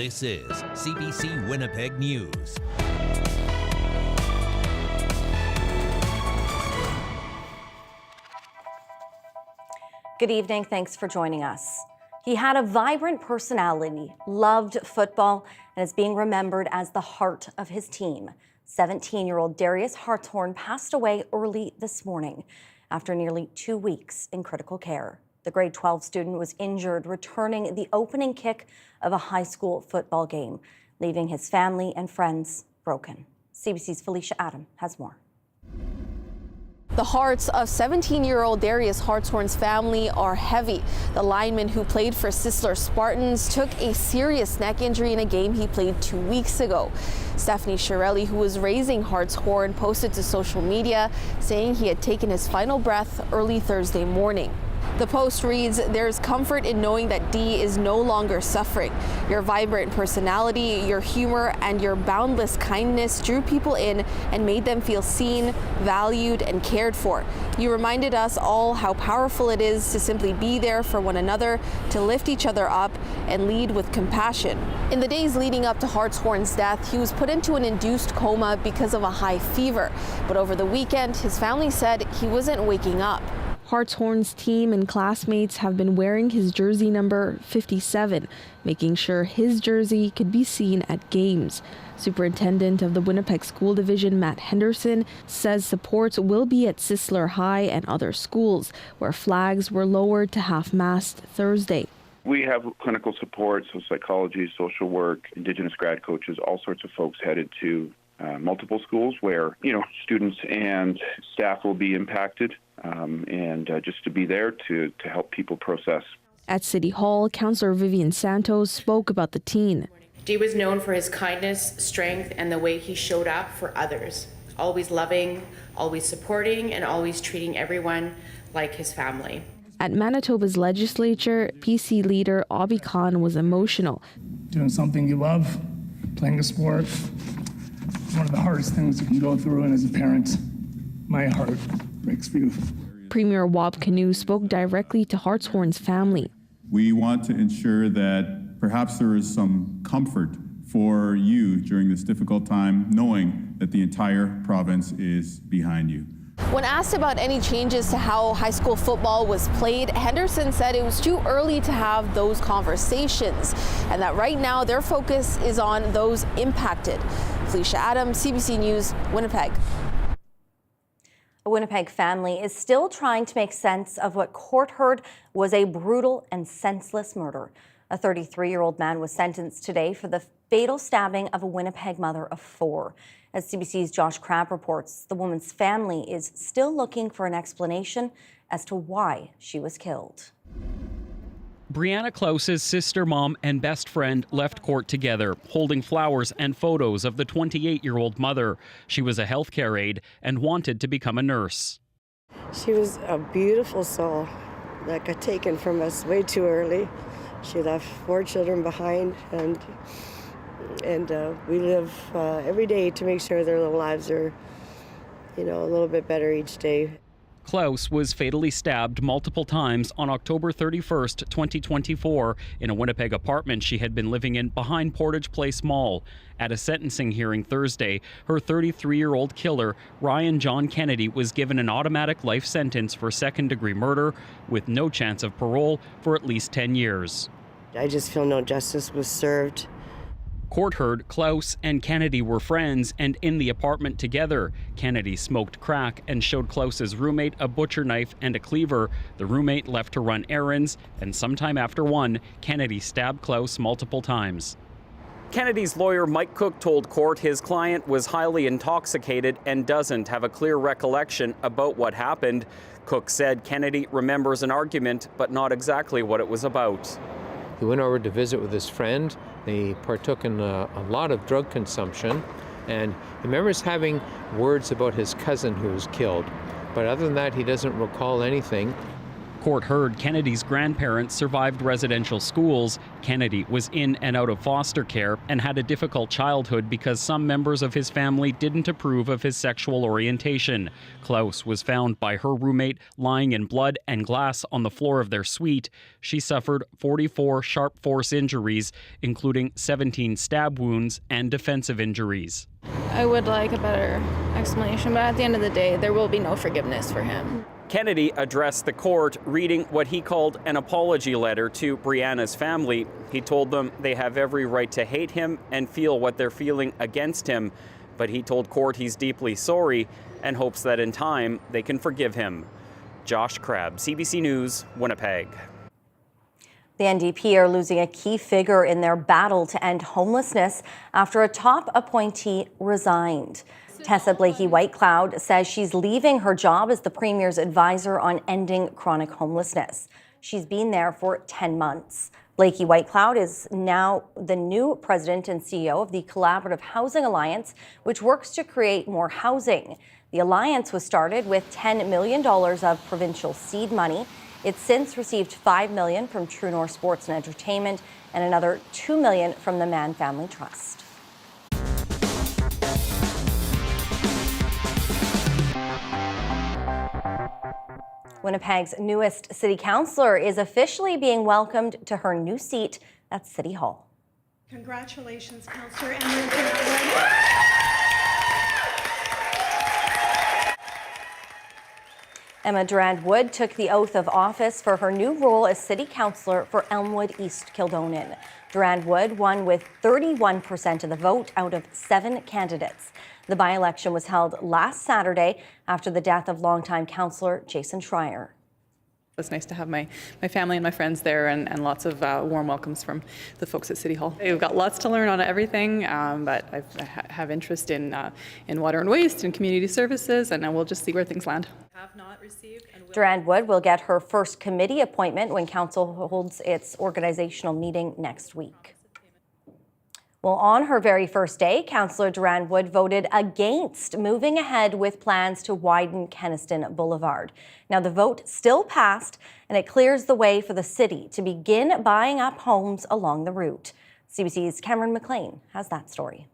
This is CBC Winnipeg News. Good evening, thanks for joining us. He had a vibrant personality, loved football, and is being remembered as the heart of his team. 17-year-old Darius Hartzhorn passed away early this morning after nearly 2 weeks in critical care. The grade 12 student was injured returning the opening kick of a high school football game, leaving his family and friends broken. CBC's Felicia Adam has more. The hearts of 17-year-old Darius Hartzhorn's family are heavy. The lineman who played for Sisler Spartans took a serious neck injury in a game he played 2 weeks ago. Stephanie Shirelli, who was raising Hartzhorn, posted to social media saying he had taken his final breath early Thursday morning. The post reads, "There's comfort in knowing that D is no longer suffering. Your vibrant personality, your humor, and your boundless kindness drew people in and made them feel seen, valued, and cared for. You reminded us all how powerful it is to simply be there for one another, to lift each other up, and lead with compassion." In the days leading up to Hartzhorn's death, he was put into an induced coma because of a high fever. But over the weekend, his family said he wasn't waking up. Hartzhorn's team and classmates have been wearing his jersey number 57, making sure his jersey could be seen at games. Superintendent of the Winnipeg School Division, Matt Henderson, says support will be at Sisler High and other schools, where flags were lowered to half-mast Thursday. We have clinical support, so psychology, social work, Indigenous grad coaches, all sorts of folks headed to multiple schools where, students and staff will be impacted, and just to be there to help people process. At City Hall, Councillor Vivian Santos spoke about the teen. D was known for his kindness, strength, and the way he showed up for others. Always loving, always supporting, and always treating everyone like his family. At Manitoba's legislature, PC leader Obi Khan was emotional. Doing something you love, playing a sport, one of the hardest things you can go through, and as a parent, my heart breaks for you. Premier Wab Kinew spoke directly to Hartzhorn's family. We want to ensure that perhaps there is some comfort for you during this difficult time, knowing that the entire province is behind you. When asked about any changes to how high school football was played, Henderson said it was too early to have those conversations and that right now their focus is on those impacted. Felicia Adam, CBC News, Winnipeg. A Winnipeg family is still trying to make sense of what court heard was a brutal and senseless murder. A 33-year-old man was sentenced today for the fatal stabbing of a Winnipeg mother of 4. As CBC's Josh Crabb reports, the woman's family is still looking for an explanation as to why she was killed. Brianna Klaus's sister, mom, and best friend left court together, holding flowers and photos of the 28-year-old mother. She was a healthcare aide and wanted to become a nurse. She was a beautiful soul that got taken from us way too early. She left 4 children behind, and we live every day to make sure their lives are, a little bit better each day. Klaus was fatally stabbed multiple times on October 31st, 2024, in a Winnipeg apartment she had been living in behind Portage Place Mall. At a sentencing hearing Thursday, her 33-year-old killer, Ryan John Kennedy, was given an automatic life sentence for second-degree murder with no chance of parole for at least 10 years. I just feel no justice was served. Court heard Klaus and Kennedy were friends and in the apartment together. Kennedy smoked crack and showed Klaus's roommate a butcher knife and a cleaver. The roommate left to run errands, and sometime after 1, Kennedy stabbed Klaus multiple times. Kennedy's lawyer, Mike Cook, told court his client was highly intoxicated and doesn't have a clear recollection about what happened. Cook said Kennedy remembers an argument, but not exactly what it was about. He went over to visit with his friend. They partook in a lot of drug consumption, and he remembers having words about his cousin who was killed. But other than that, he doesn't recall anything. Court heard Kennedy's grandparents survived residential schools. Kennedy was in and out of foster care and had a difficult childhood because some members of his family didn't approve of his sexual orientation. Klaus was found by her roommate lying in blood and glass on the floor of their suite. She suffered 44 sharp force injuries, including 17 stab wounds and defensive injuries. I would like a better explanation, but at the end of the day, there will be no forgiveness for him. Kennedy addressed the court, reading what he called an apology letter to Brianna's family. He told them they have every right to hate him and feel what they're feeling against him, but he told court he's deeply sorry and hopes that in time they can forgive him. Josh Crabb, CBC News, Winnipeg. The NDP are losing a key figure in their battle to end homelessness after a top appointee resigned. Tessa Blakey-Whitecloud says she's leaving her job as the Premier's advisor on ending chronic homelessness. She's been there for 10 months. Blakey-Whitecloud is now the new president and CEO of the Collaborative Housing Alliance, which works to create more housing. The alliance was started with $10 million of provincial seed money. It's since received $5 million from True North Sports and Entertainment and another $2 million from the Mann Family Trust. Winnipeg's newest city councillor is officially being welcomed to her new seat at City Hall. Congratulations, Councillor Emma. Emma Durand-Wood took the oath of office for her new role as city councillor for Elmwood East Kildonan. Durand-Wood won with 31% of the vote out of 7 candidates. The by-election was held last Saturday after the death of longtime councillor Jason Schreier. It's nice to have my family and my friends there and lots of warm welcomes from the folks at City Hall. We've got lots to learn on everything, but I have interest in water and waste and community services, and we'll just see where things land. Durand-Wood will get her first committee appointment when council holds its organizational meeting next week. Well, on her very first day, Councillor Durand-Wood voted against moving ahead with plans to widen Kenaston Boulevard. Now, the vote still passed, and it clears the way for the city to begin buying up homes along the route. CBC's Cameron McLean has that story.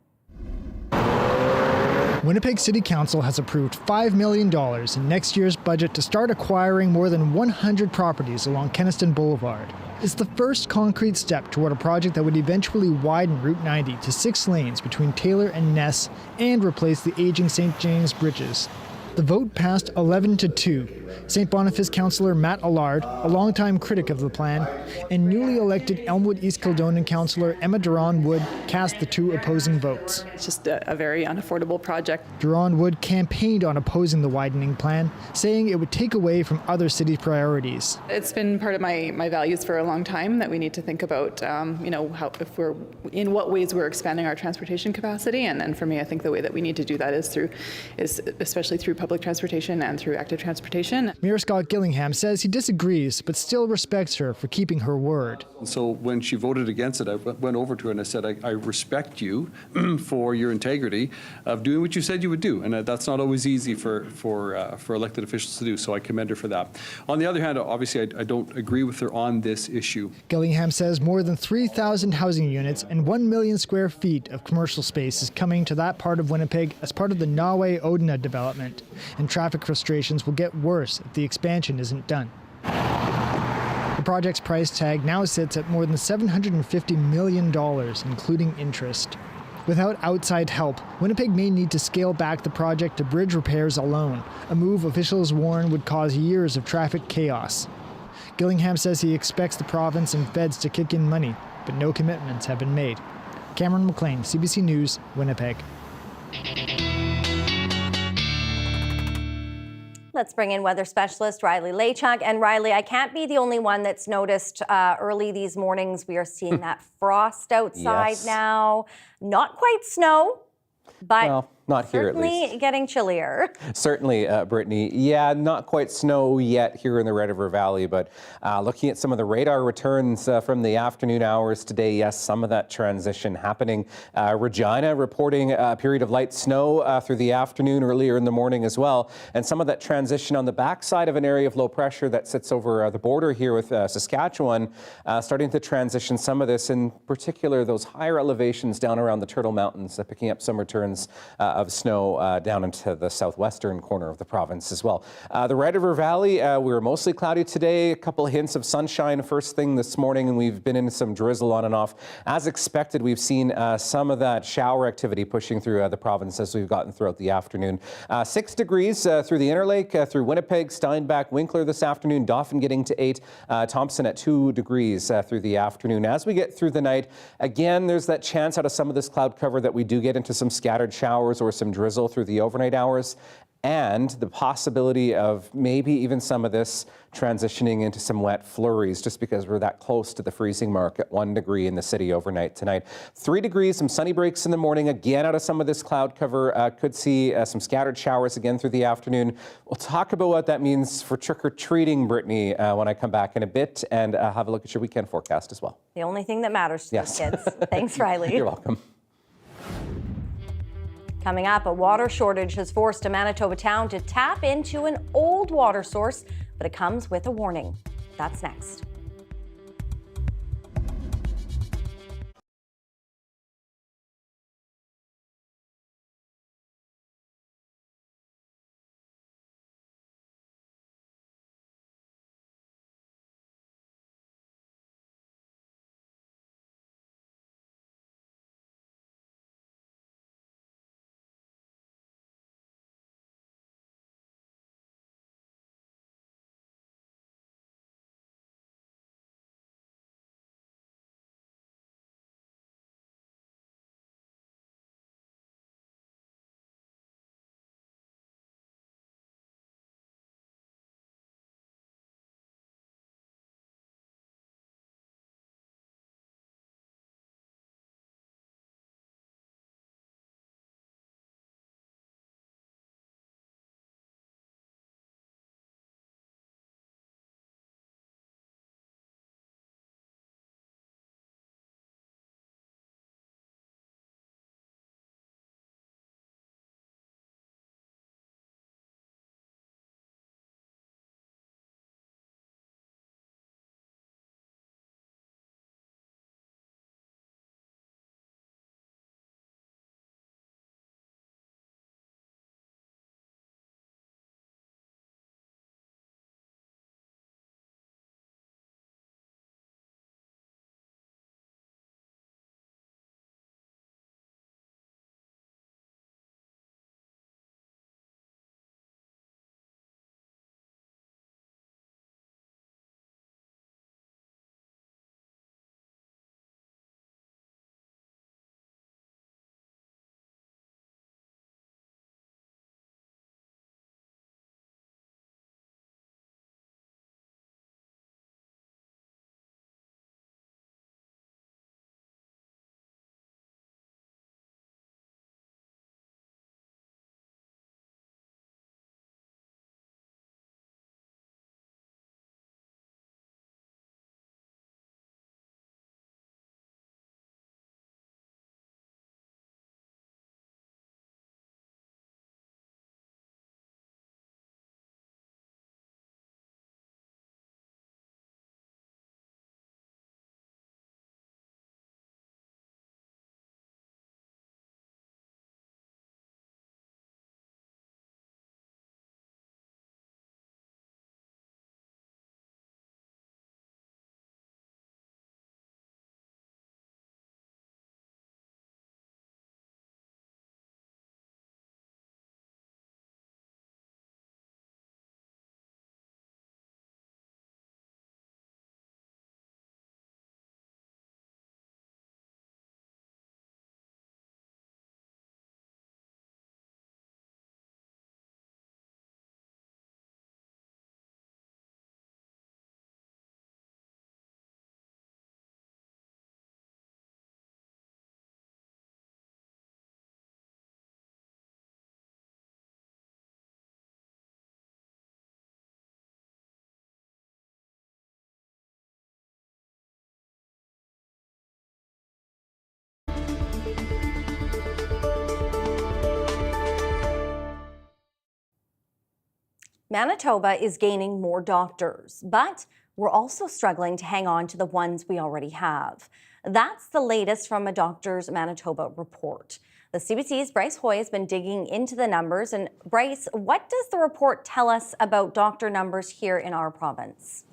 Winnipeg City Council has approved $5 million in next year's budget to start acquiring more than 100 properties along Kenaston Boulevard. It's the first concrete step toward a project that would eventually widen Route 90 to 6 lanes between Taylor and Ness and replace the aging St. James bridges. The vote passed 11-2. St. Boniface councillor Matt Allard, a longtime critic of the plan, and newly elected Elmwood East Kildonan councillor Emma Durand-Wood cast the 2 opposing votes. It's just a very unaffordable project. Durand-Wood campaigned on opposing the widening plan, saying it would take away from other city priorities. It's been part of my values for a long time that we need to think about, in what ways we're expanding our transportation capacity, and for me, I think the way that we need to do that is especially through public transportation and through active transportation. Mayor Scott Gillingham says he disagrees, but still respects her for keeping her word. So when she voted against it, I went over to her and I said, I respect you for your integrity of doing what you said you would do. And that's not always easy for elected officials to do, so I commend her for that. On the other hand, obviously, I don't agree with her on this issue. Gillingham says more than 3,000 housing units and 1 million square feet of commercial space is coming to that part of Winnipeg as part of the Nawe-Odina development, and traffic frustrations will get worse if the expansion isn't done. The project's price tag now sits at more than $750 million, including interest. Without outside help, Winnipeg may need to scale back the project to bridge repairs alone, a move officials warn would cause years of traffic chaos. Gillingham says he expects the province and feds to kick in money, but no commitments have been made. Cameron McLean, CBC News, Winnipeg. Let's bring in weather specialist Riley Lachuk. And Riley, I can't be the only one that's noticed early these mornings we are seeing that frost outside now. Not quite snow, but Not here, at least. Certainly getting chillier. Certainly, Brittany. Yeah, not quite snow yet here in the Red River Valley, but looking at some of the radar returns from the afternoon hours today, yes, some of that transition happening. Regina reporting a period of light snow through the afternoon, earlier in the morning as well, and some of that transition on the backside of an area of low pressure that sits over the border here with Saskatchewan, starting to transition some of this, in particular those higher elevations down around the Turtle Mountains, picking up some returns of snow down into the southwestern corner of the province as well. The Red River Valley, we were mostly cloudy today, a couple of hints of sunshine first thing this morning, and we've been into some drizzle on and off. As expected, we've seen some of that shower activity pushing through the province as we've gotten throughout the afternoon. 6 degrees through the Interlake, through Winnipeg, Steinbach, Winkler this afternoon, Dauphin getting to 8, Thompson at 2 degrees through the afternoon. As we get through the night, again, there's that chance out of some of this cloud cover that we do get into some scattered showers or some drizzle through the overnight hours, and the possibility of maybe even some of this transitioning into some wet flurries just because we're that close to the freezing mark at 1 degree in the city overnight tonight. 3 degrees, some sunny breaks in the morning, again out of some of this cloud cover. Could see some scattered showers again through the afternoon. We'll talk about what that means for trick-or-treating, Brittany, when I come back in a bit, and have a look at your weekend forecast as well. The only thing that matters to those kids. Thanks, Riley. You're welcome. Coming up, a water shortage has forced a Manitoba town to tap into an old water source, but it comes with a warning. That's next. Manitoba is gaining more doctors, but we're also struggling to hang on to the ones we already have. That's the latest from a Doctors Manitoba report. The CBC's Bryce Hoy has been digging into the numbers. And Bryce, what does the report tell us about doctor numbers here in our province?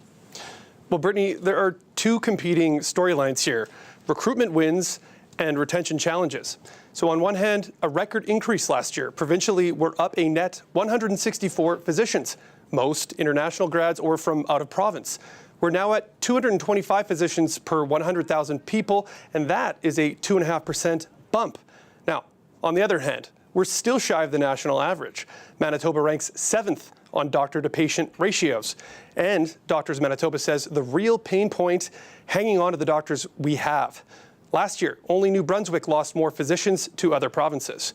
Well, Brittany, there are two competing storylines here: recruitment wins and retention challenges. So on one hand, a record increase last year. Provincially, we're up a net 164 physicians, most international grads or from out of province. We're now at 225 physicians per 100,000 people, and that is a 2.5% bump. Now, on the other hand, we're still shy of the national average. Manitoba ranks 7th on doctor-to-patient ratios. And Doctors Manitoba says the real pain point, hanging on to the doctors we have. Last year, only New Brunswick lost more physicians to other provinces.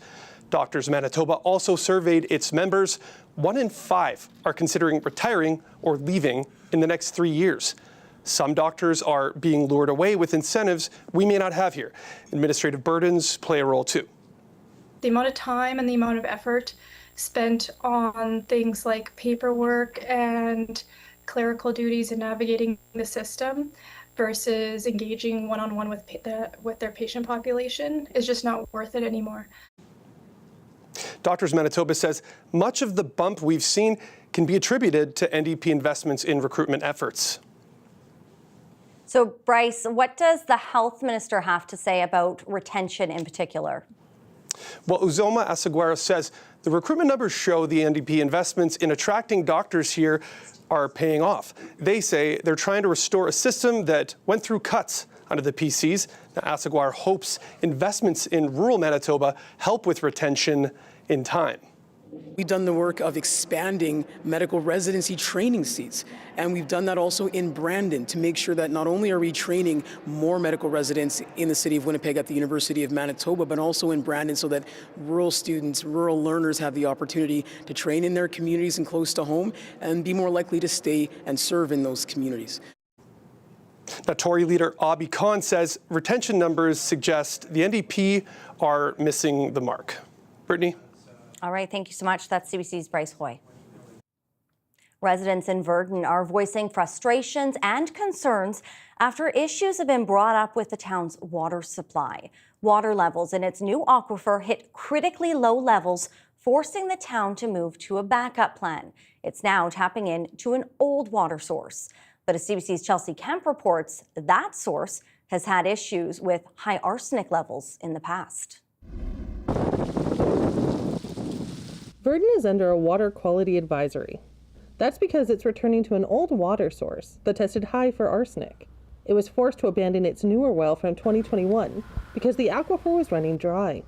Doctors Manitoba also surveyed its members. 1 in 5 are considering retiring or leaving in the next 3 years. Some doctors are being lured away with incentives we may not have here. Administrative burdens play a role too. The amount of time and the amount of effort spent on things like paperwork and clerical duties and navigating the system versus engaging one-on-one with their patient population is just not worth it anymore. Doctors Manitoba says much of the bump we've seen can be attributed to NDP investments in recruitment efforts. So, Bryce, what does the health minister have to say about retention in particular? Well, Uzoma Asaguara says the recruitment numbers show the NDP investments in attracting doctors here are paying off. They say they're trying to restore a system that went through cuts under the PCs. Now, Asaguara hopes investments in rural Manitoba help with retention in time. We've done the work of expanding medical residency training seats, and we've done that also in Brandon to make sure that not only are we training more medical residents in the city of Winnipeg at the University of Manitoba, but also in Brandon so that rural students, rural learners have the opportunity to train in their communities and close to home and be more likely to stay and serve in those communities. Now, Tory leader Abi Khan says retention numbers suggest the NDP are missing the mark. Brittany? All right, thank you so much. That's CBC's Bryce Hoy. Residents in Virden are voicing frustrations and concerns after issues have been brought up with the town's water supply. Water levels in its new aquifer hit critically low levels, forcing the town to move to a backup plan. It's now tapping into an old water source. But as CBC's Chelsea Kemp reports, that source has had issues with high arsenic levels in the past. Virden is under a water quality advisory. That's because it's returning to an old water source that tested high for arsenic. It was forced to abandon its newer well from 2021 because the aquifer was running dry.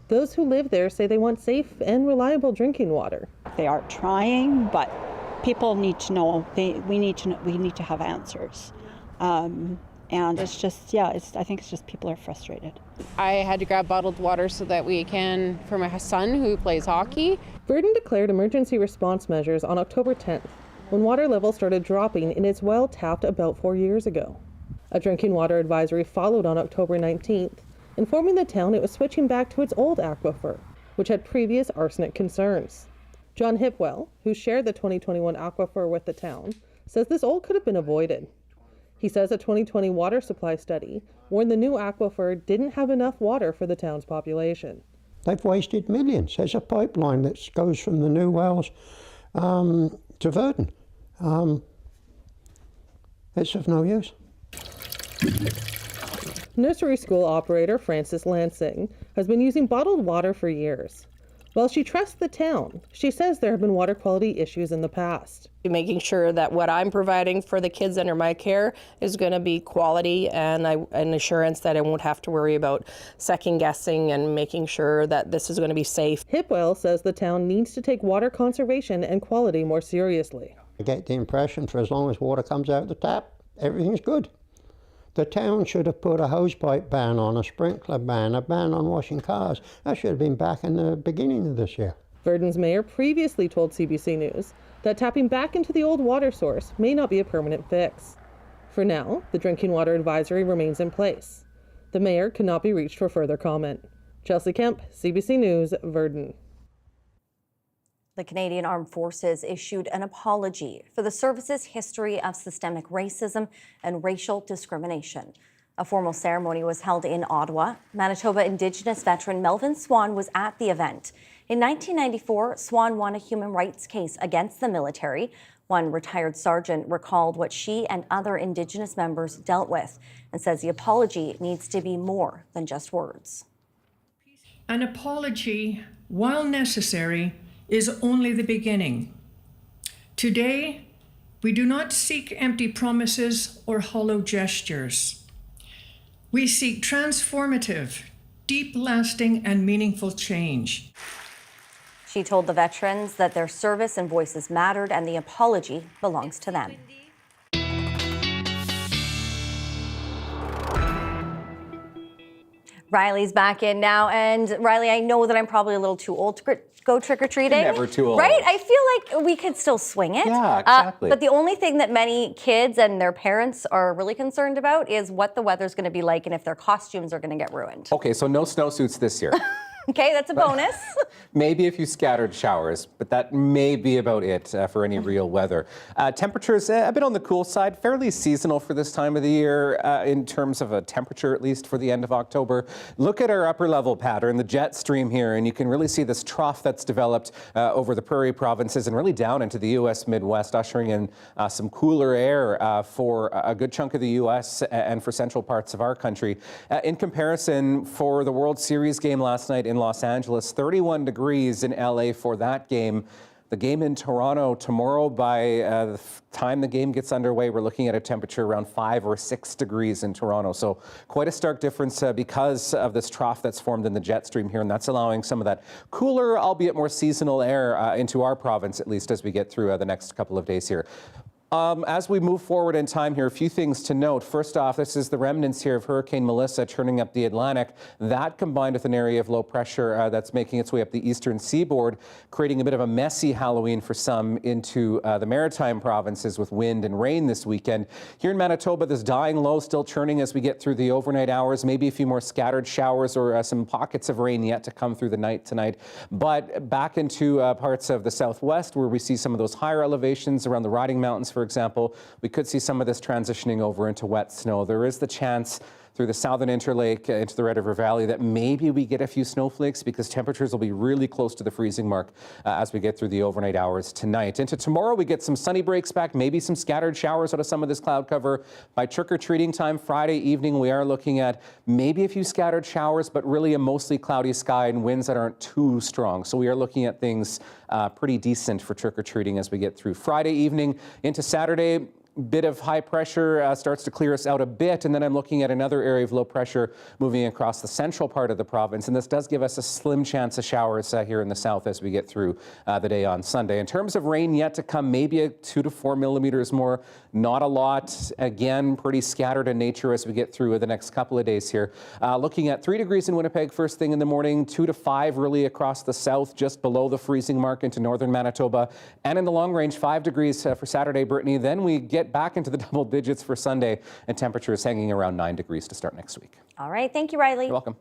Those who live there say they want safe and reliable drinking water. They are trying, but people need to know. We need to have answers. And it's just, I think it's just people are frustrated. I had to grab bottled water so that we can, for my son who plays hockey. Virden declared emergency response measures on October 10th, when water levels started dropping in its well tapped about 4 years ago. A drinking water advisory followed on October 19th, informing the town it was switching back to its old aquifer, which had previous arsenic concerns. John Hipwell, who shared the 2021 aquifer with the town, says this all could have been avoided. He says a 2020 water supply study warned the new aquifer didn't have enough water for the town's population. They've wasted millions. There's a pipeline that goes from the new wells to Virden. It's of no use. Nursery school operator Frances Lansing has been using bottled water for years. While she trusts the town, she says there have been water quality issues in the past. Making sure that what I'm providing for the kids under my care is going to be quality and an assurance that I won't have to worry about second guessing and making sure that this is going to be safe. Hipwell says the town needs to take water conservation and quality more seriously. I get the impression for as long as water comes out the tap, everything's good. The town should have put a hosepipe ban on, a sprinkler ban, a ban on washing cars. That should have been back in the beginning of this year. Virden's mayor previously told CBC News that tapping back into the old water source may not be a permanent fix. For now, the drinking water advisory remains in place. The mayor cannot be reached for further comment. Chelsea Kemp, CBC News, Virden. The Canadian Armed Forces issued an apology for the service's history of systemic racism and racial discrimination. A formal ceremony was held in Ottawa. Manitoba Indigenous veteran Melvin Swan was at the event. In 1994, Swan won a human rights case against the military. One retired sergeant recalled what she and other Indigenous members dealt with and says the apology needs to be more than just words. An apology, while necessary, is only the beginning. Today, we do not seek empty promises or hollow gestures. We seek transformative, deep-lasting, and meaningful change. She told the veterans that their service and voices mattered and the apology belongs to them. Riley's back in now, and Riley, I know that I'm probably a little too old to go trick-or-treating. Never too old. Right? I feel like we could still swing it. Yeah, exactly. But the only thing that many kids and their parents are really concerned about is what the weather's going to be like and if their costumes are going to get ruined. Okay, so no snowsuits this year. Okay, that's a bonus. Maybe a few scattered showers, but that may be about it for any real weather. Temperatures a bit on the cool side, fairly seasonal for this time of the year in terms of a temperature, at least for the end of October. Look at our upper level pattern, the jet stream here, and you can really see this trough that's developed over the prairie provinces and really down into the U.S. Midwest, ushering in some cooler air for a good chunk of the U.S. and for central parts of our country. In comparison, for the World Series game last night in Los Angeles, 31 degrees in LA for that game. The game in Toronto tomorrow, by the time the game gets underway, we're looking at a temperature around 5 or 6 degrees in Toronto. So quite a stark difference because of this trough that's formed in the jet stream here, and that's allowing some of that cooler, albeit more seasonal air into our province, at least as we get through the next couple of days here. As we move forward in time here, a few things to note. First off, this is the remnants here of Hurricane Melissa churning up the Atlantic. That combined with an area of low pressure that's making its way up the eastern seaboard, creating a bit of a messy Halloween for some into the maritime provinces with wind and rain this weekend. Here in Manitoba, this dying low still churning as we get through the overnight hours, maybe a few more scattered showers or some pockets of rain yet to come through the night tonight. But back into parts of the southwest where we see some of those higher elevations around the Riding Mountains, for example, we could see some of this transitioning over into wet snow. There is the chance through the southern interlake into the Red River Valley that maybe we get a few snowflakes because temperatures will be really close to the freezing mark as we get through the overnight hours tonight. Into tomorrow, we get some sunny breaks back, maybe some scattered showers out of some of this cloud cover. By trick-or-treating time Friday evening, we are looking at maybe a few scattered showers, but really a mostly cloudy sky and winds that aren't too strong. So we are looking at things pretty decent for trick-or-treating as we get through Friday evening into Saturday. Bit of high pressure starts to clear us out a bit, and then I'm looking at another area of low pressure moving across the central part of the province, and this does give us a slim chance of showers here in the south as we get through the day on Sunday. In terms of rain yet to come, maybe a 2 to 4 millimeters more, not a lot. Again, pretty scattered in nature as we get through the next couple of days here. Looking at 3 degrees in Winnipeg first thing in the morning, 2 to 5 really across the south, just below the freezing mark into northern Manitoba, and in the long range, 5 degrees for Saturday, Brittany. Then we get back into the double digits for Sunday, and temperatures hanging around 9 degrees to start next week. All right. Thank you, Riley. You're welcome.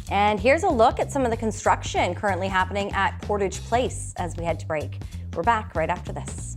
And here's a look at some of the construction currently happening at Portage Place as we head to break. We're back right after this.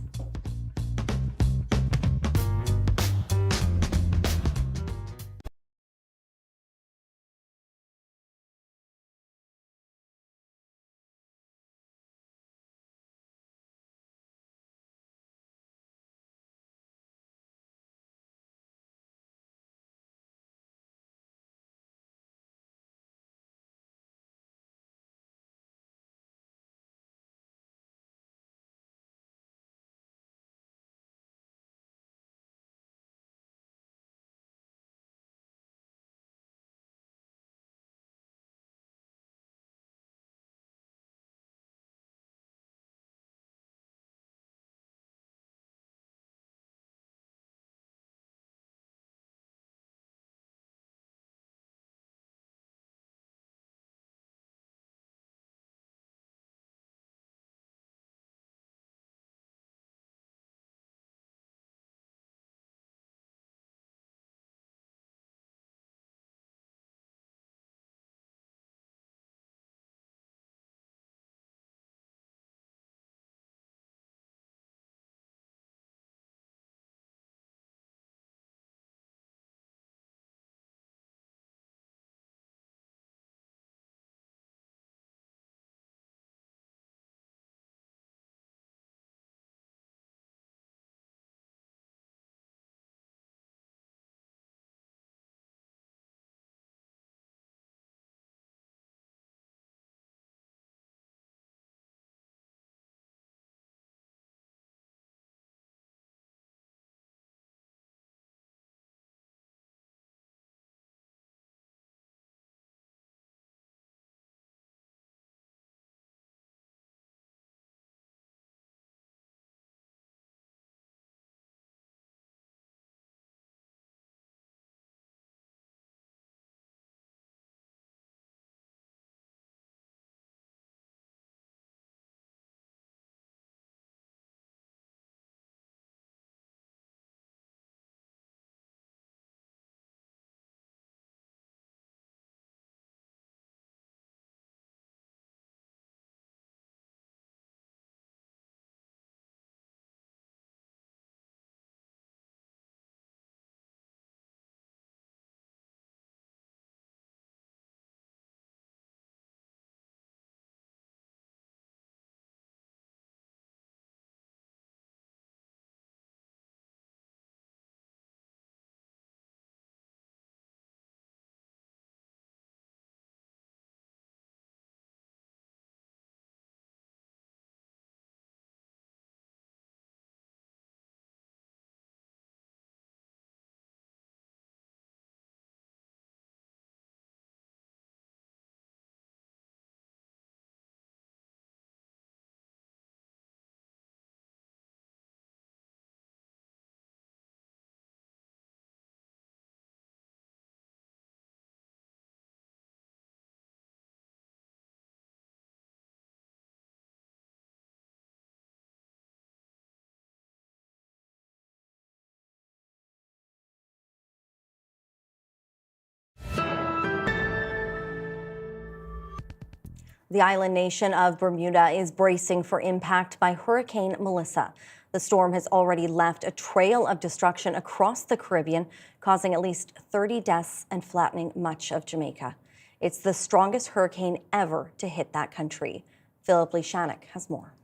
The island nation of Bermuda is bracing for impact by Hurricane Melissa. The storm has already left a trail of destruction across the Caribbean, causing at least 30 deaths and flattening much of Jamaica. It's the strongest hurricane ever to hit that country. Philip Lishanek has more.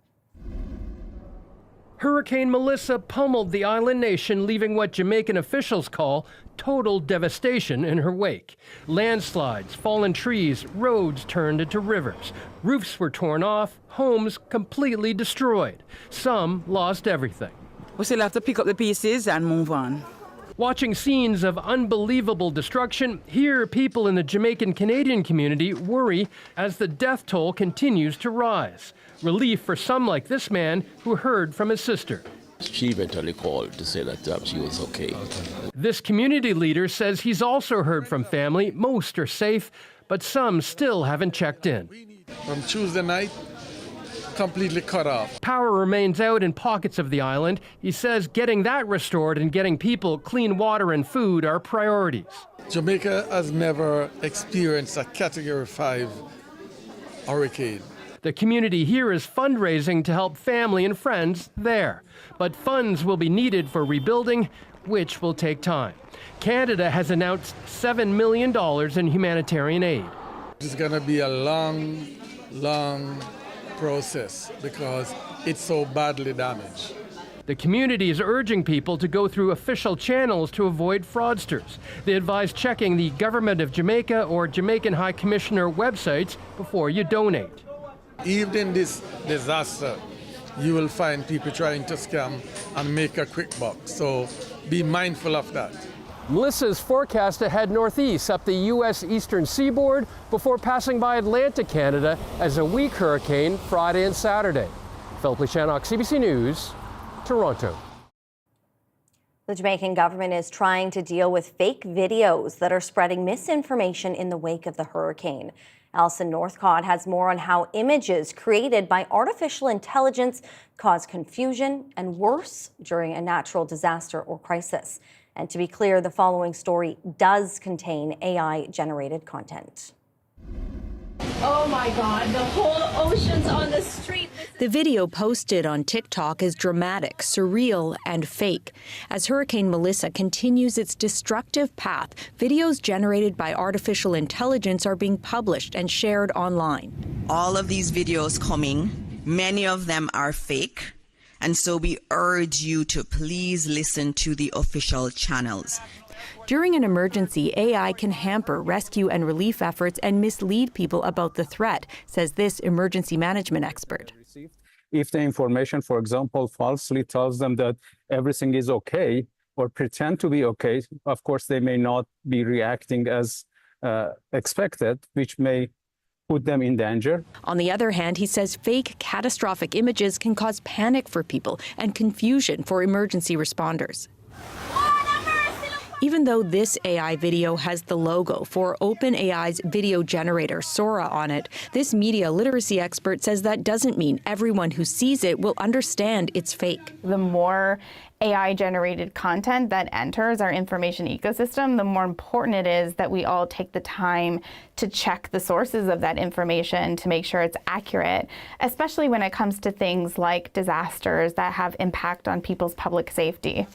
Hurricane Melissa pummeled the island nation, leaving what Jamaican officials call total devastation in her wake. Landslides, fallen trees, roads turned into rivers. Roofs were torn off, homes completely destroyed. Some lost everything. We still have to pick up the pieces and move on. Watching scenes of unbelievable destruction, here people in the Jamaican Canadian community worry as the death toll continues to rise. Relief for some like this man who heard from his sister. She eventually called to say that she was okay. This community leader says he's also heard from family. Most are safe, but some still haven't checked in. From Tuesday night, completely cut off. Power remains out in pockets of the island. He says getting that restored and getting people clean water and food are priorities. Jamaica has never experienced a Category 5 hurricane. The community here is fundraising to help family and friends there. But funds will be needed for rebuilding, which will take time. Canada has announced $7 million in humanitarian aid. It's going to be a long, long process because it's so badly damaged. The community is urging people to go through official channels to avoid fraudsters. They advise checking the Government of Jamaica or Jamaican High Commissioner websites before you donate. Even in this disaster, you will find people trying to scam and make a quick buck. So be mindful of that. Melissa is forecast to head northeast up the U.S. eastern seaboard before passing by Atlantic Canada as a weak hurricane Friday and Saturday. Philip Lishanek, CBC News, Toronto. The Jamaican government is trying to deal with fake videos that are spreading misinformation in the wake of the hurricane. Alison Northcott has more on how images created by artificial intelligence cause confusion and worse during a natural disaster or crisis. And to be clear, the following story does contain AI-generated content. Oh my God, the whole ocean's on the street. The video posted on TikTok is dramatic, surreal, and fake. As Hurricane Melissa continues its destructive path, videos generated by artificial intelligence are being published and shared online. All of these videos coming, many of them are fake. And so we urge you to please listen to the official channels. During an emergency, AI can hamper rescue and relief efforts and mislead people about the threat, says this emergency management expert. If the information, for example, falsely tells them that everything is okay or pretend to be okay, of course, they may not be reacting as expected, which may put them in danger. On the other hand, he says fake catastrophic images can cause panic for people and confusion for emergency responders. Even though this AI video has the logo for OpenAI's video generator, Sora, on it, this media literacy expert says that doesn't mean everyone who sees it will understand it's fake. The more AI-generated content that enters our information ecosystem, the more important it is that we all take the time to check the sources of that information to make sure it's accurate, especially when it comes to things like disasters that have impact on people's public safety.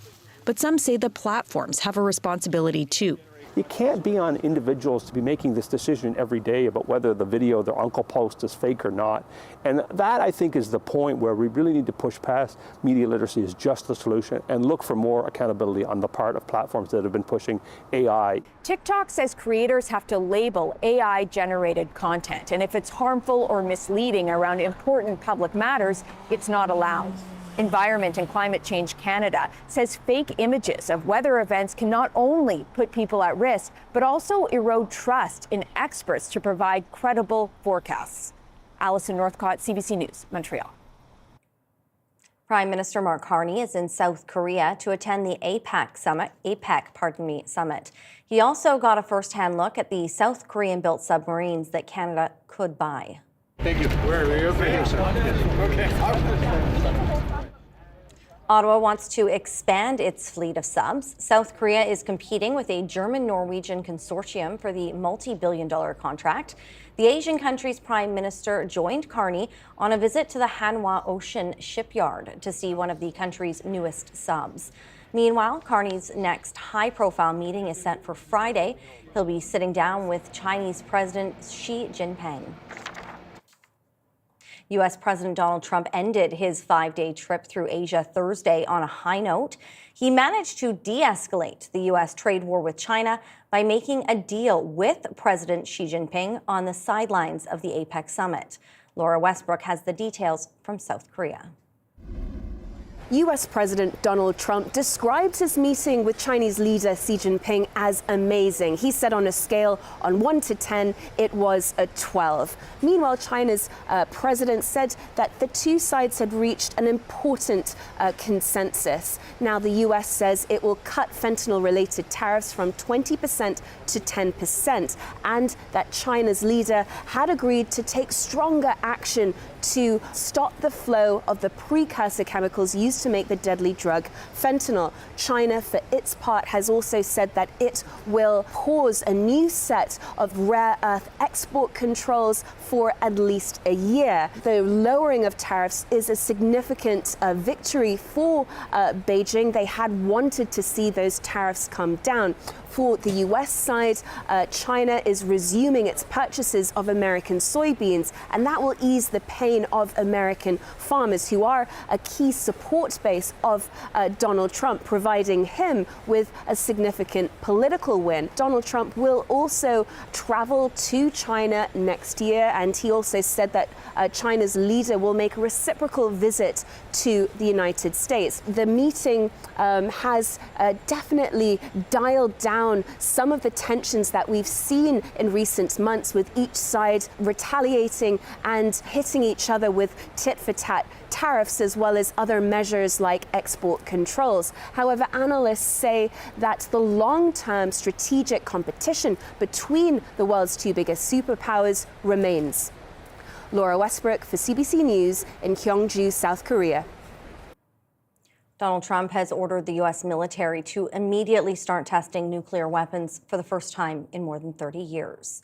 But some say the platforms have a responsibility too. It can't be on individuals to be making this decision every day about whether the video their uncle posts is fake or not. And that, I think, is the point where we really need to push past media literacy as just the solution and look for more accountability on the part of platforms that have been pushing AI. TikTok says creators have to label AI-generated content, and if it's harmful or misleading around important public matters, it's not allowed. Environment and Climate Change Canada says fake images of weather events can not only put people at risk, but also erode trust in experts to provide credible forecasts. Alison Northcott, CBC News, Montreal. Prime Minister Mark Carney is in South Korea to attend the APEC summit. He also got a first-hand look at the South Korean-built submarines that Canada could buy. Thank you. Where are we over here, sir? Okay. Ottawa wants to expand its fleet of subs. South Korea is competing with a German-Norwegian consortium for the multi-billion-dollar contract. The Asian country's prime minister joined Carney on a visit to the Hanwha Ocean shipyard to see one of the country's newest subs. Meanwhile, Carney's next high-profile meeting is set for Friday. He'll be sitting down with Chinese President Xi Jinping. U.S. President Donald Trump ended his 5-day trip through Asia Thursday on a high note. He managed to de-escalate the U.S. trade war with China by making a deal with President Xi Jinping on the sidelines of the APEC summit. Laura Westbrook has the details from South Korea. U.S. President Donald Trump described his meeting with Chinese leader Xi Jinping as amazing. He said on a scale on 1 to 10, it was a 12. Meanwhile, China's president said that the two sides had reached an important consensus. Now, the U.S. says it will cut fentanyl-related tariffs from 20% to 10%, and that China's leader had agreed to take stronger action to stop the flow of the precursor chemicals used to make the deadly drug fentanyl. China, for its part, has also said that it will pause a new set of rare earth export controls for at least a year. The lowering of tariffs is a significant victory for Beijing. They had wanted to see those tariffs come down. For the U.S. side, China is resuming its purchases of American soybeans, and that will ease the pain of American farmers, who are a key support base of Donald Trump, providing him with a significant political win. Donald Trump will also travel to China next year, and he also said that China's leader will make a reciprocal visit to the United States. The meeting has definitely dialed down some of the tensions that we've seen in recent months, with each side retaliating and hitting each other with tit-for-tat tariffs, as well as other measures like export controls. However, analysts say that the long-term strategic competition between the world's two biggest superpowers remains. Laura Westbrook for CBC News in Gyeongju, South Korea. Donald Trump has ordered the U.S. military to immediately start testing nuclear weapons for the first time in more than 30 years.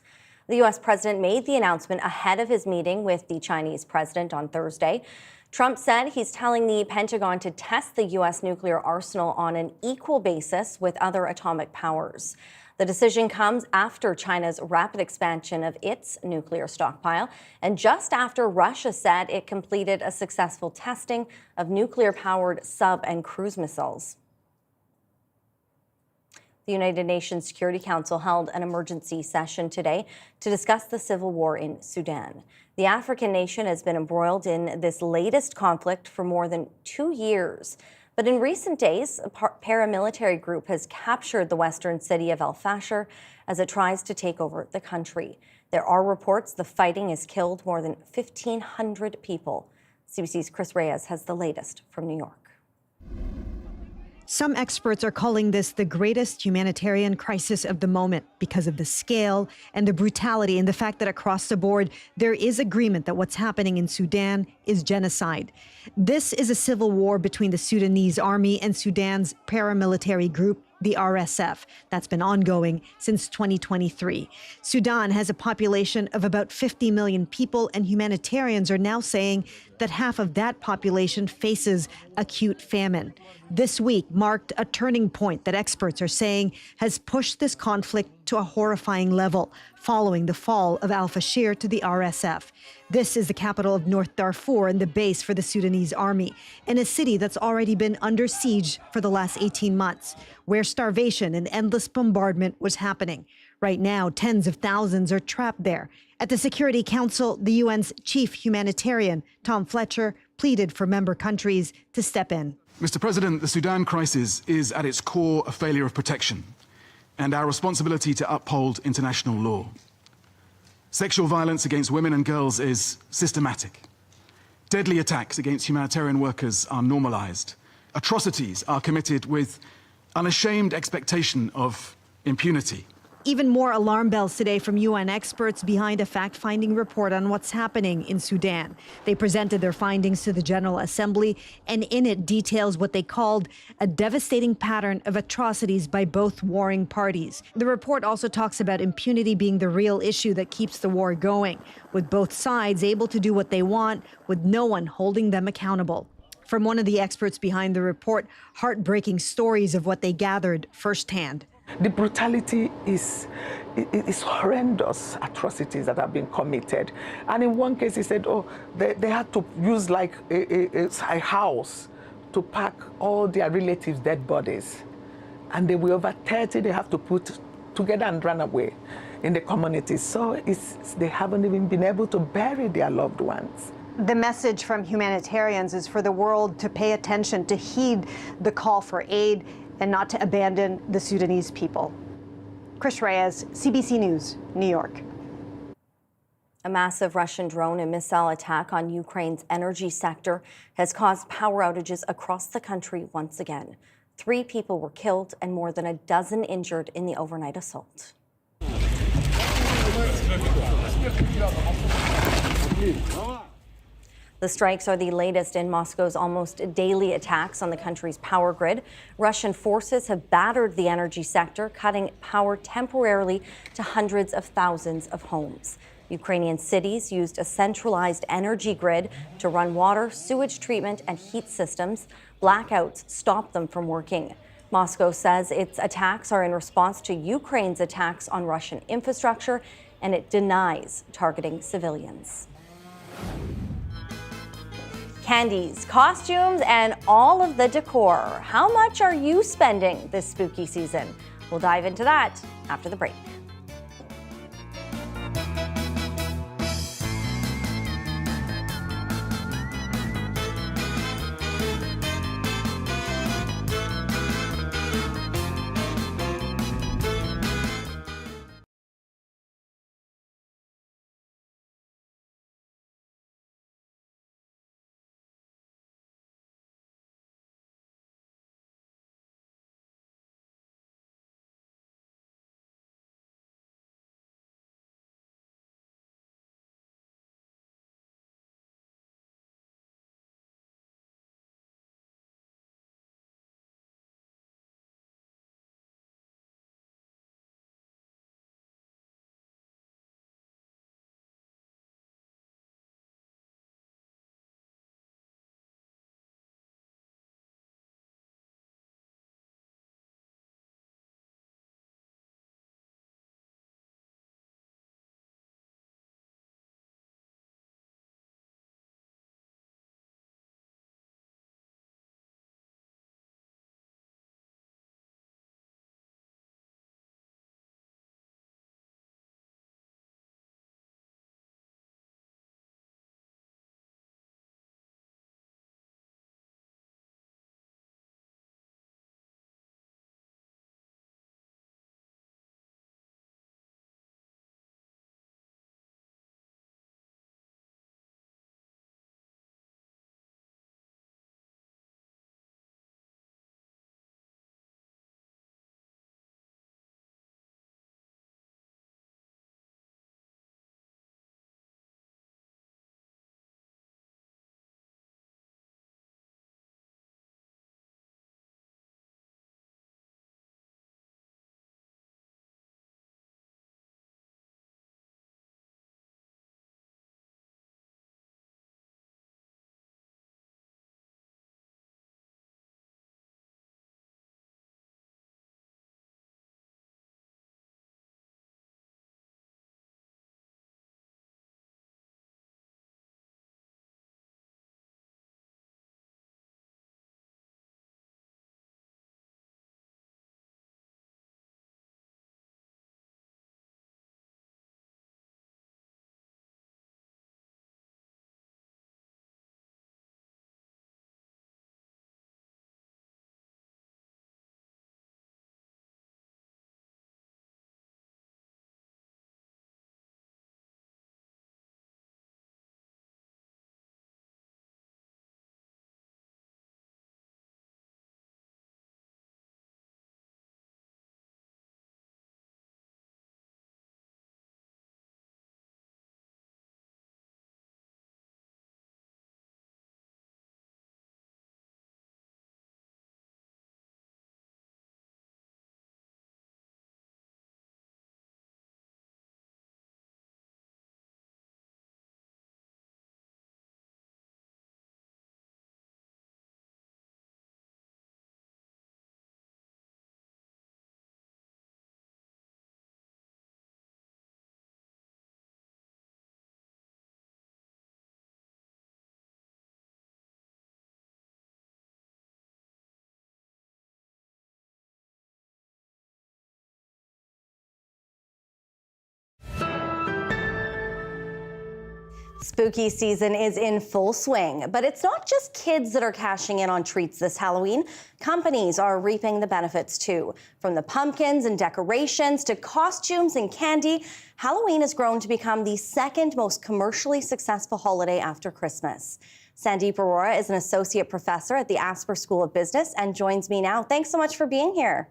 The U.S. president made the announcement ahead of his meeting with the Chinese president on Thursday. Trump said he's telling the Pentagon to test the U.S. nuclear arsenal on an equal basis with other atomic powers. The decision comes after China's rapid expansion of its nuclear stockpile, and just after Russia said it completed a successful testing of nuclear-powered sub and cruise missiles. The United Nations Security Council held an emergency session today to discuss the civil war in Sudan. The African nation has been embroiled in this latest conflict for more than 2 years. But in recent days, a paramilitary group has captured the western city of El Fasher as it tries to take over the country. There are reports the fighting has killed more than 1,500 people. CBC's Chris Reyes has the latest from New York. Some experts are calling this the greatest humanitarian crisis of the moment because of the scale and the brutality, and the fact that across the board there is agreement that what's happening in Sudan is genocide. This is a civil war between the Sudanese army and Sudan's paramilitary group, the RSF, that's been ongoing since 2023. Sudan has a population of about 50 million people, and humanitarians are now saying that half of that population faces acute famine. This week marked a turning point that experts are saying has pushed this conflict to a horrifying level following the fall of Al Fasher to the RSF. This is the capital of North Darfur and the base for the Sudanese army, in a city that's already been under siege for the last 18 months, where starvation and endless bombardment was happening. Right now, tens of thousands are trapped there. At the Security Council, the UN's chief humanitarian, Tom Fletcher, pleaded for member countries to step in. Mr. President, the Sudan crisis is at its core a failure of protection and our responsibility to uphold international law. Sexual violence against women and girls is systematic. Deadly attacks against humanitarian workers are normalized. Atrocities are committed with unashamed expectation of impunity. Even more alarm bells today from UN experts behind a fact-finding report on what's happening in Sudan. They presented their findings to the General Assembly, and in it details what they called a devastating pattern of atrocities by both warring parties. The report also talks about impunity being the real issue that keeps the war going, with both sides able to do what they want, with no one holding them accountable. From one of the experts behind the report, heartbreaking stories of what they gathered firsthand. The brutality is horrendous atrocities that have been committed. And in one case, he said, they had to use like a house to pack all their relatives' dead bodies. And they were over 30 they have to put together and run away in the communities. So they haven't even been able to bury their loved ones. The message from humanitarians is for the world to pay attention, to heed the call for aid, and not to abandon the Sudanese people. Chris Reyes, CBC News, New York. A massive Russian drone and missile attack on Ukraine's energy sector has caused power outages across the country once again. 3 people were killed and more than a dozen injured in the overnight assault. The strikes are the latest in Moscow's almost daily attacks on the country's power grid. Russian forces have battered the energy sector, cutting power temporarily to hundreds of thousands of homes. Ukrainian cities used a centralized energy grid to run water, sewage treatment, and heat systems. Blackouts stopped them from working. Moscow says its attacks are in response to Ukraine's attacks on Russian infrastructure, and it denies targeting civilians. Candies, costumes, and all of the decor. How much are you spending this spooky season? We'll dive into that after the break. Spooky season is in full swing, but it's not just kids that are cashing in on treats this Halloween. Companies are reaping the benefits too. From the pumpkins and decorations to costumes and candy, Halloween has grown to become the second most commercially successful holiday after Christmas. Sandeep Arora is an associate professor at the Asper School of Business and joins me now. Thanks so much for being here.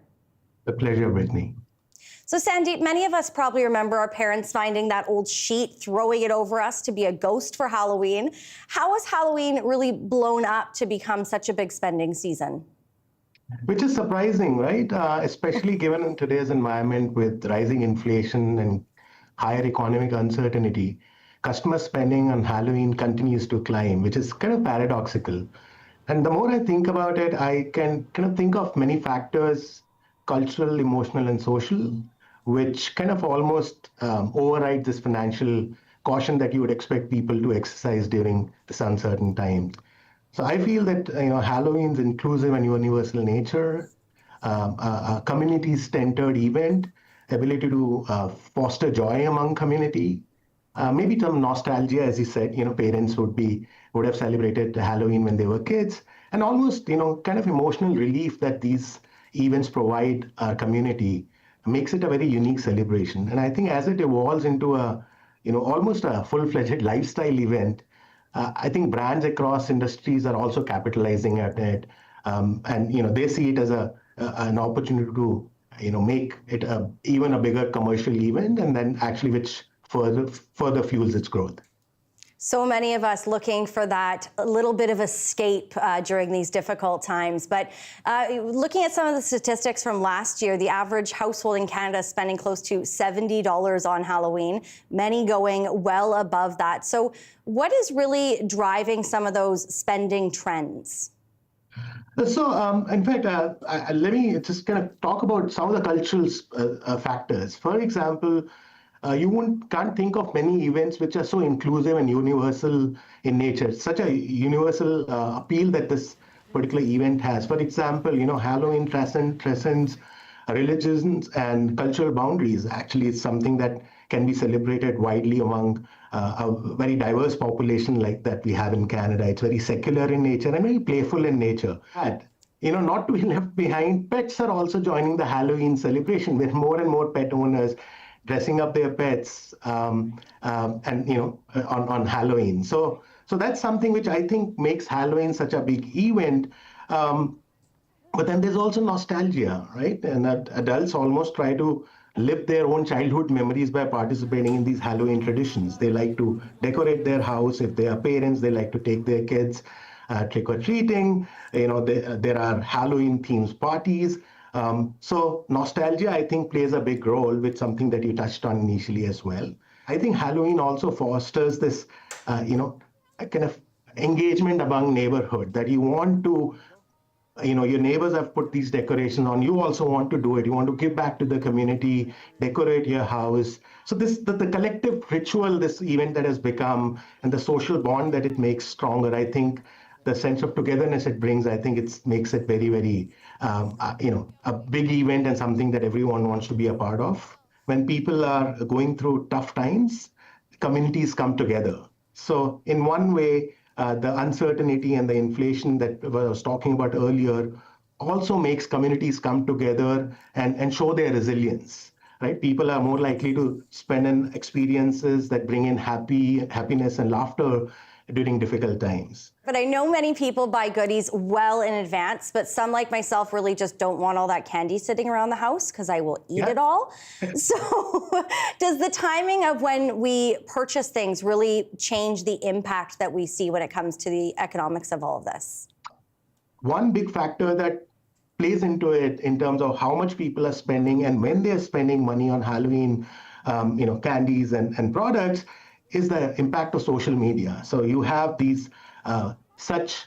A pleasure, Brittany. So Sandeep, many of us probably remember our parents finding that old sheet, throwing it over us to be a ghost for Halloween. How has Halloween really blown up to become such a big spending season? Which is surprising, right? Especially given in today's environment with rising inflation and higher economic uncertainty. Customer spending on Halloween continues to climb, which is kind of paradoxical. And the more I think about it, I can kind of think of many factors, cultural, emotional, and social, which kind of almost override this financial caution that you would expect people to exercise during this uncertain time. So I feel that Halloween's inclusive and universal nature, a community-centered event, ability to foster joy among community, maybe some nostalgia, as you said. Parents would have celebrated Halloween when they were kids, and almost kind of emotional relief that these events provide our community makes it a very unique celebration. And I think as it evolves into almost a full-fledged lifestyle event, I think brands across industries are also capitalizing at it, and they see it as an opportunity to make it even a bigger commercial event, and then actually which further fuels its growth. So many of us looking for that little bit of escape during these difficult times. But looking at some of the statistics from last year, the average household in Canada is spending close to $70 on Halloween, many going well above that. So what is really driving some of those spending trends? So, in fact, let me just kind of talk about some of the cultural factors. For example, you can't think of many events which are so inclusive and universal in nature. Such a universal appeal that this particular event has. For example, Halloween transcends religions and cultural boundaries. Actually, it's something that can be celebrated widely among a very diverse population like that we have in Canada. It's very secular in nature and very playful in nature. And, not to be left behind, pets are also joining the Halloween celebration with more and more pet owners dressing up their pets on Halloween. So that's something which I think makes Halloween such a big event. But then there's also nostalgia, right? And adults almost try to live their own childhood memories by participating in these Halloween traditions. They like to decorate their house. If they are parents, they like to take their kids trick-or-treating. There are Halloween themed parties. So nostalgia, I think, plays a big role with something that you touched on initially as well. I think Halloween also fosters this, kind of engagement among neighborhood, that you want to, your neighbors have put these decorations on. You also want to do it. You want to give back to the community, decorate your house. So the collective ritual, this event that has become, and the social bond that it makes stronger, I think, the sense of togetherness it brings, I think it makes it very, very, a big event and something that everyone wants to be a part of. When people are going through tough times, communities come together. So in one way, the uncertainty and the inflation that I was talking about earlier also makes communities come together and show their resilience. Right? People are more likely to spend in experiences that bring in happiness and laughter during difficult times. But I know many people buy goodies well in advance, but some like myself really just don't want all that candy sitting around the house because I will eat it all. So does the timing of when we purchase things really change the impact that we see when it comes to the economics of all of this? One big factor that plays into it in terms of how much people are spending and when they're spending money on Halloween, candies and products, is the impact of social media. So you have these such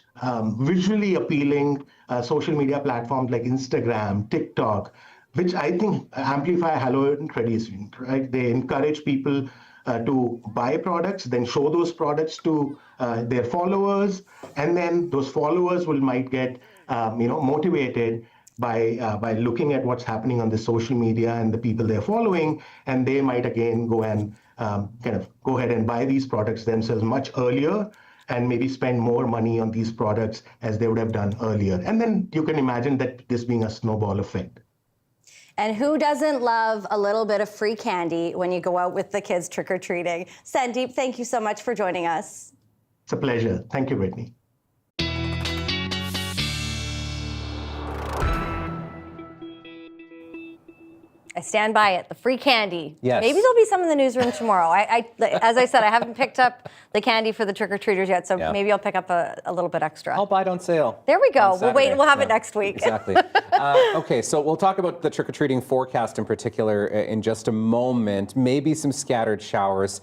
visually appealing social media platforms like Instagram, TikTok, which I think amplify Halloween tradition, right? They encourage people to buy products, then show those products to their followers, and then those followers might get motivated by looking at what's happening on the social media and the people they're following, and they might again go and kind of go ahead and buy these products themselves much earlier and maybe spend more money on these products as they would have done earlier. And then you can imagine that this being a snowball effect. And who doesn't love a little bit of free candy when you go out with the kids trick-or-treating? Sandeep, thank you so much for joining us. It's a pleasure. Thank you, Brittany. I stand by it. The free candy. Yes. Maybe there'll be some in the newsroom tomorrow. As I said, I haven't picked up the candy for the trick-or-treaters yet, so maybe I'll pick up a little bit extra. I'll buy it on sale. There we go. We'll wait. We'll have it next week. Exactly. Okay, so we'll talk about the trick-or-treating forecast in particular in just a moment. Maybe some scattered showers.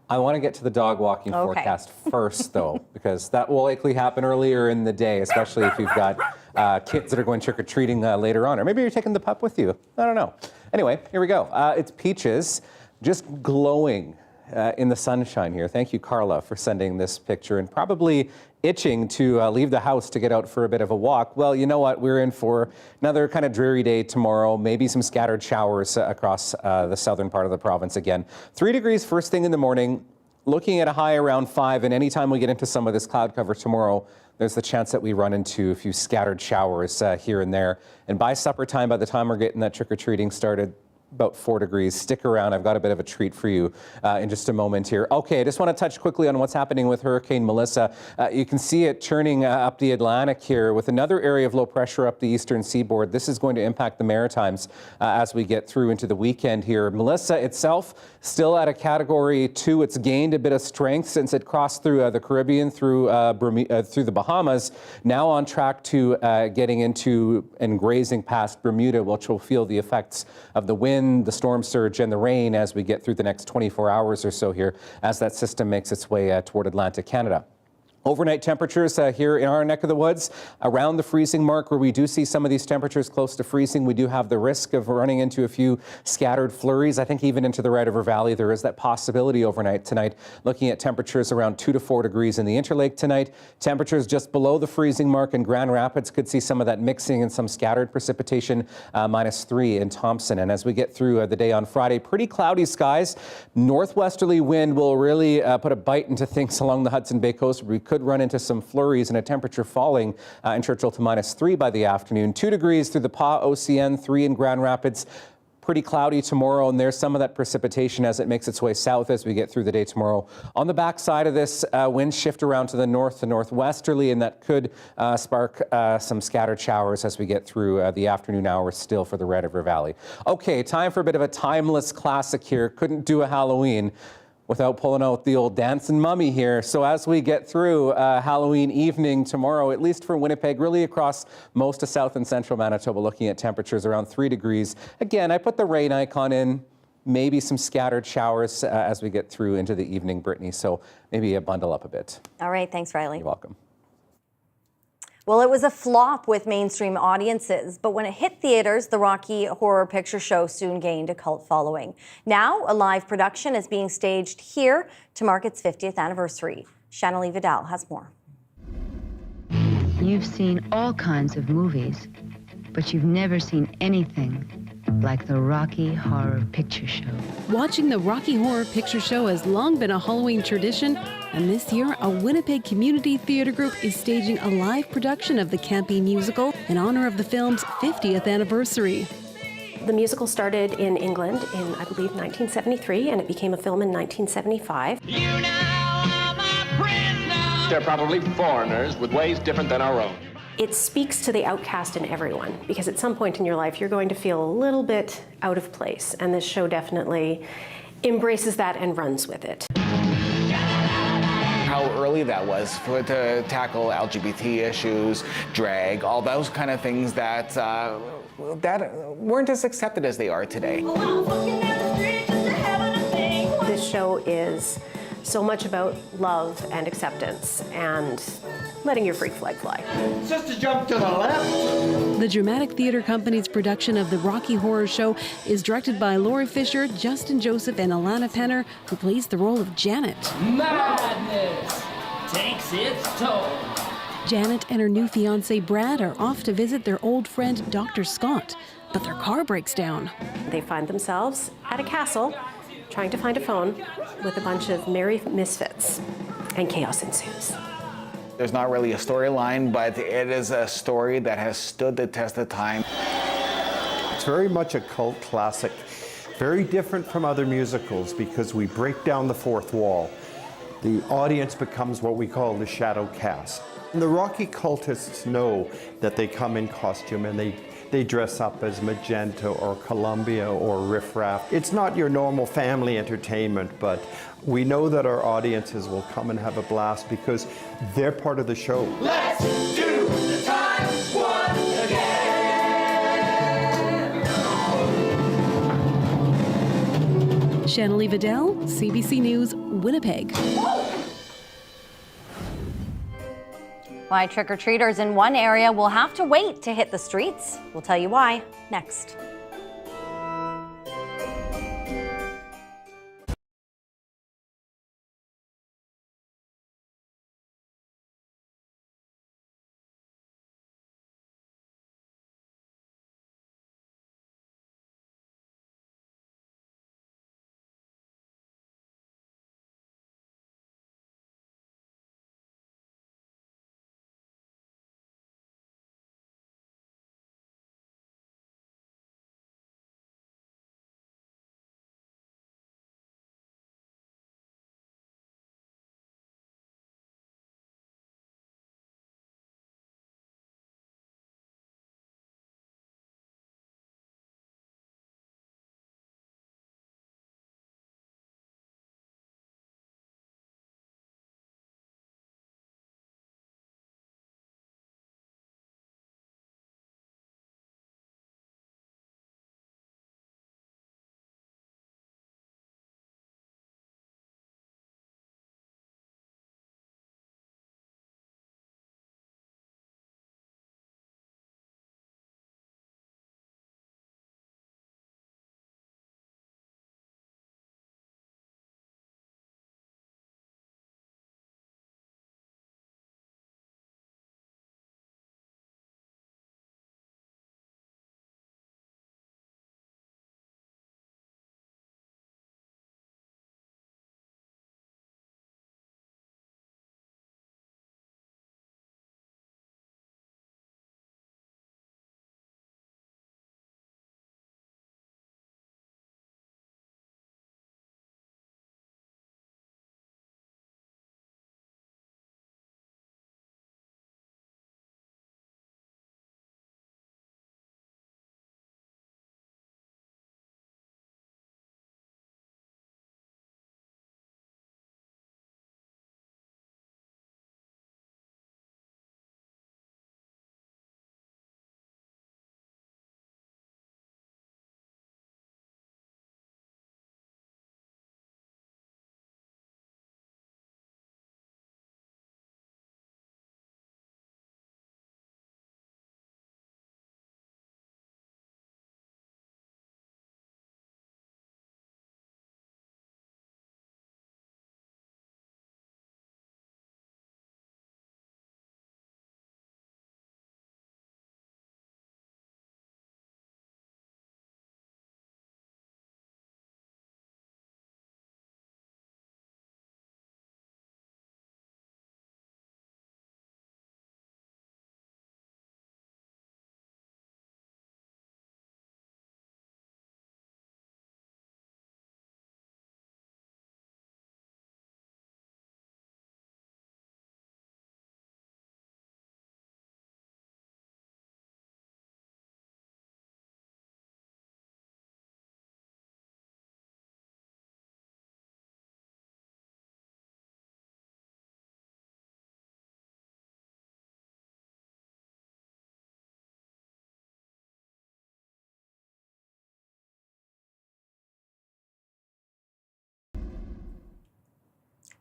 I want to get to the dog walking forecast first, though, because that will likely happen earlier in the day, especially if you've got kids that are going trick-or-treating later on. Or maybe you're taking the pup with you. I don't know. Anyway, here we go. It's Peaches, just glowing in the sunshine here. Thank you, Carla, for sending this picture and probably itching to leave the house to get out for a bit of a walk. Well, you know what? We're in for another kind of dreary day tomorrow, maybe some scattered showers across the southern part of the province again. 3 degrees first thing in the morning, looking at a high around 5, and anytime we get into some of this cloud cover tomorrow, there's the chance that we run into a few scattered showers here and there. And by supper time, by the time we're getting that trick-or-treating started, about 4 degrees. Stick around. I've got a bit of a treat for you in just a moment here. Okay, I just want to touch quickly on what's happening with Hurricane Melissa. You can see it churning up the Atlantic here with another area of low pressure up the eastern seaboard. This is going to impact the Maritimes as we get through into the weekend here. Melissa itself still at a Category 2. It's gained a bit of strength since it crossed through the Caribbean, through the Bahamas. Now on track to getting into and grazing past Bermuda, which will feel the effects of the wind, the storm surge, and the rain as we get through the next 24 hours or so here as that system makes its way toward Atlantic Canada. Overnight temperatures here in our neck of the woods around the freezing mark, where we do see some of these temperatures close to freezing. We do have the risk of running into a few scattered flurries. I think even into the Red River Valley, there is that possibility overnight tonight. Looking at temperatures around 2 to 4 degrees in the Interlake tonight. Temperatures just below the freezing mark in Grand Rapids could see some of that mixing and some scattered precipitation, -3 in Thompson. And as we get through the day on Friday, pretty cloudy skies. Northwesterly wind will really put a bite into things along the Hudson Bay coast. We could run into some flurries and a temperature falling in Churchill to -3 by the afternoon. 2 degrees through the PA OCN, 3 in Grand Rapids. Pretty cloudy tomorrow, and there's some of that precipitation as it makes its way south as we get through the day tomorrow. On the backside of this, winds shift around to the north to northwesterly, and that could spark some scattered showers as we get through the afternoon hours still for the Red River Valley. Okay, time for a bit of a timeless classic here. Couldn't do a Halloween without pulling out the old dancing mummy here. So as we get through Halloween evening tomorrow, at least for Winnipeg, really across most of south and central Manitoba, looking at temperatures around 3 degrees. Again, I put the rain icon in, maybe some scattered showers as we get through into the evening, Brittany. So maybe bundle up a bit. All right, thanks, Riley. You're welcome. Well, it was a flop with mainstream audiences, but when it hit theaters, the Rocky Horror Picture Show soon gained a cult following. Now, a live production is being staged here to mark its 50th anniversary. Shanali Vidal has more. You've seen all kinds of movies, but you've never seen anything like the Rocky Horror Picture Show. Watching the Rocky Horror Picture Show has long been a Halloween tradition, and this year, a Winnipeg community theater group is staging a live production of the campy musical in honor of the film's 50th anniversary. The musical started in England in, I believe, 1973, and it became a film in 1975. They're probably foreigners with ways different than our own. It speaks to the outcast in everyone, because at some point in your life, you're going to feel a little bit out of place, and this show definitely embraces that and runs with it. How early that was to tackle LGBT issues, drag, all those kind of things that weren't as accepted as they are today. This show is so much about love and acceptance and letting your freak flag fly. Just to jump to the left. The Dramatic Theatre Company's production of the Rocky Horror Show is directed by Laurie Fisher, Justin Joseph, and Alana Penner, who plays the role of Janet. Madness takes its toll. Janet and her new fiancé Brad are off to visit their old friend Dr. Scott, but their car breaks down. They find themselves at a castle trying to find a phone with a bunch of merry misfits, and chaos ensues. There's not really a storyline, but it is a story that has stood the test of time. It's very much a cult classic, very different from other musicals because we break down the fourth wall. The audience becomes what we call the shadow cast. And the Rocky cultists know that they come in costume and they dress up as Magenta or Columbia or Riff Raff. It's not your normal family entertainment, but we know that our audiences will come and have a blast because they're part of the show. Let's do the time once again. Shanley Vidal, CBC News, Winnipeg. Why trick-or-treaters in one area will have to wait to hit the streets. We'll tell you why next.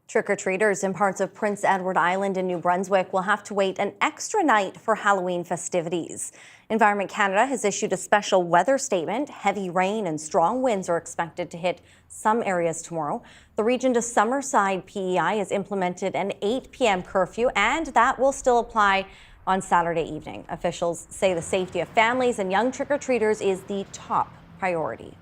Trick-or-treaters in parts of Prince Edward Island in New Brunswick will have to wait an extra night for Halloween festivities. Environment Canada has issued a special weather statement. Heavy rain and strong winds are expected to hit some areas tomorrow. The region to Summerside PEI has implemented an 8 p.m. curfew, and that will still apply on Saturday evening. Officials say the safety of families and young trick-or-treaters is the top priority.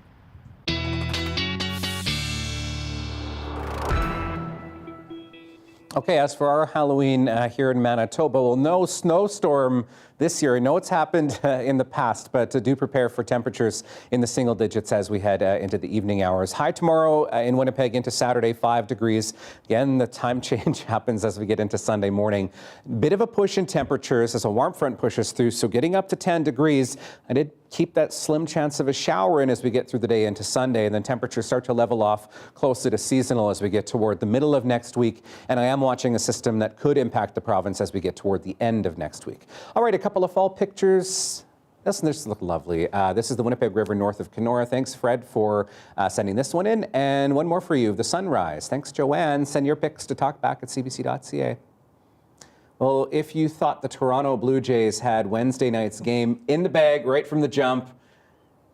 Okay, as for our Halloween here in Manitoba, well, no snowstorm this year. I know it's happened in the past, but do prepare for temperatures in the single digits as we head into the evening hours. High tomorrow in Winnipeg into Saturday, 5 degrees. Again, the time change happens as we get into Sunday morning. Bit of a push in temperatures as a warm front pushes through, so getting up to 10 degrees. I did keep that slim chance of a shower in as we get through the day into Sunday, and then temperatures start to level off closer to seasonal as we get toward the middle of next week. And I am watching a system that could impact the province as we get toward the end of next week. All right, a couple of fall pictures. Doesn't this look lovely? This is the Winnipeg River north of Kenora. Thanks, Fred, for sending this one in. And one more for you, the sunrise. Thanks, Joanne. Send your pics to talkback@cbc.ca. Well, if you thought the Toronto Blue Jays had Wednesday night's game in the bag right from the jump,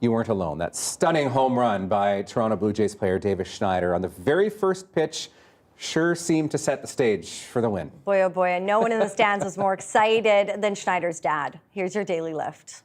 you weren't alone. That stunning home run by Toronto Blue Jays player Davis Schneider on the very first pitch sure seemed to set the stage for the win. Boy, oh boy, and no one in the stands was more excited than Schneider's dad. Here's your Daily Lift.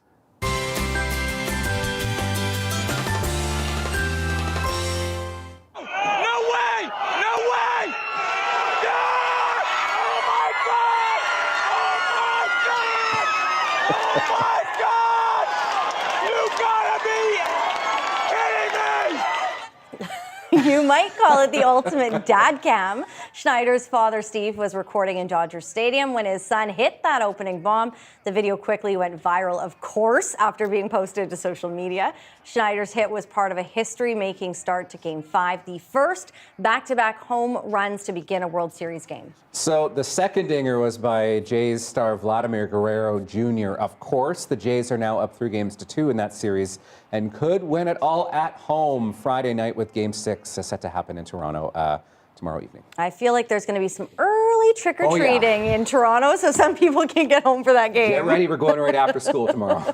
You might call it the ultimate dad cam. Schneider's father, Steve, was recording in Dodger Stadium when his son hit that opening bomb. The video quickly went viral, of course, after being posted to social media. Schneider's hit was part of a history-making start to Game 5, the first back-to-back home runs to begin a World Series game. So the second dinger was by Jays star Vladimir Guerrero Jr. Of course, the Jays are now up 3-2 in that series and could win it all at home Friday night with Game 6 set to happen in Toronto tomorrow evening. I feel like there's going to be some early trick-or-treating in Toronto, so some people can get home for that game. Get ready, we're going right after school tomorrow.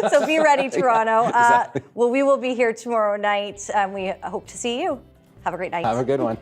So be ready, Toronto. Exactly. Well, we will be here tomorrow night, and we hope to see you. Have a great night. Have a good one.